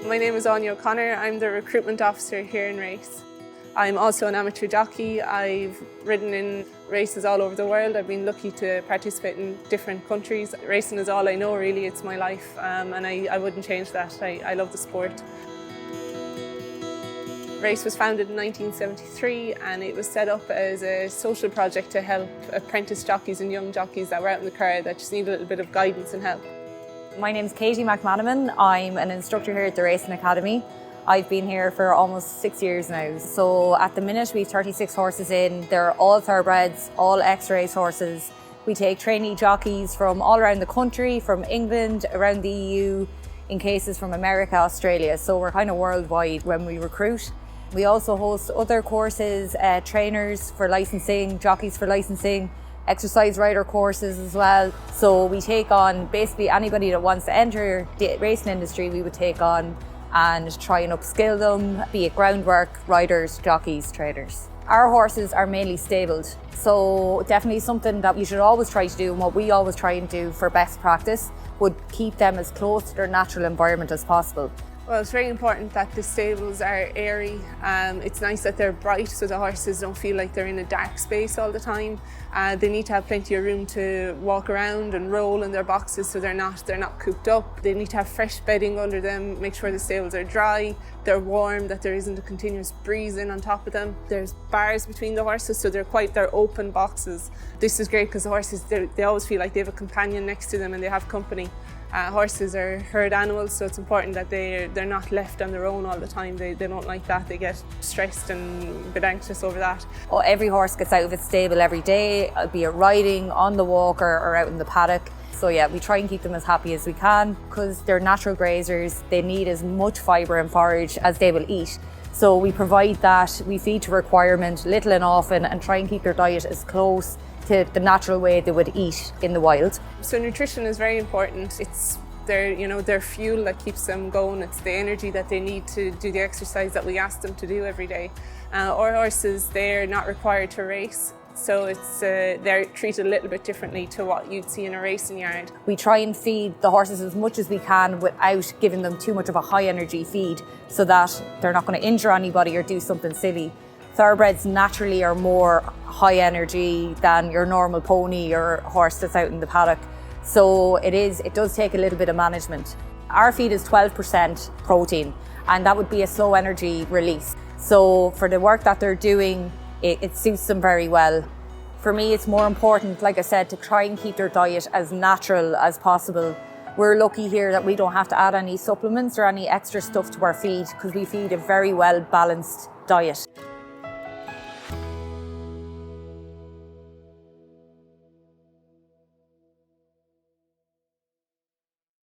My name is Anya O'Connor. I'm the recruitment officer here in Race. I'm also an amateur jockey. I've ridden in races all over the world. I've been lucky to participate in different countries. Racing is all I know, really. It's my life, and I wouldn't change that. I love the sport. Race was founded in 1973, and it was set up as a social project to help apprentice jockeys and young jockeys that were out in the car that just need a little bit of guidance and help. My name's Katie McManaman. I'm an instructor here at the Racing Academy. I've been here for almost 6 years now. So at the minute we have 36 horses in. They're all thoroughbreds, all X-race horses. We take trainee jockeys from all around the country, from England, around the EU, in cases from America, Australia. So we're kind of worldwide when we recruit. We also host other courses, trainers for licensing, jockeys for licensing, exercise rider courses as well. So we take on basically anybody that wants to enter the racing industry, we would take on and try and upskill them, be it groundwork, riders, jockeys, trainers. Our horses are mainly stabled, so definitely something that you should always try to do, and what we always try and do for best practice would keep them as close to their natural environment as possible. Well, it's very important that the stables are airy. It's nice that they're bright so the horses don't feel like they're in a dark space all the time. They need to have plenty of room to walk around and roll in their boxes so they're not cooped up. They need to have fresh bedding under them, make sure the stables are dry, they're warm, that there isn't a continuous breeze in on top of them. There's bars between the horses, so they're open boxes. This is great because the horses, they always feel like they have a companion next to them and they have company. Horses are herd animals, so it's important that they're not left on their own all the time. They don't like that. They get stressed and a bit anxious over that. Well, every horse gets out of its stable every day, be it riding, on the walk or out in the paddock. So yeah, we try and keep them as happy as we can because they're natural grazers. They need as much fibre and forage as they will eat. So we provide that, we feed to requirement, little and often, and try and keep their diet as close to the natural way they would eat in the wild. So nutrition is very important. It's their fuel that keeps them going. It's the energy that they need to do the exercise that we ask them to do every day. Our horses, they're not required to race, so they're treated a little bit differently to what you'd see in a racing yard. We try and feed the horses as much as we can without giving them too much of a high energy feed so that they're not going to injure anybody or do something silly. Thoroughbreds naturally are more high energy than your normal pony or horse that's out in the paddock. So it does take a little bit of management. Our feed is 12% protein, and that would be a slow energy release. So for the work that they're doing, it suits them very well. For me, it's more important, like I said, to try and keep their diet as natural as possible. We're lucky here that we don't have to add any supplements or any extra stuff to our feed because we feed a very well balanced diet.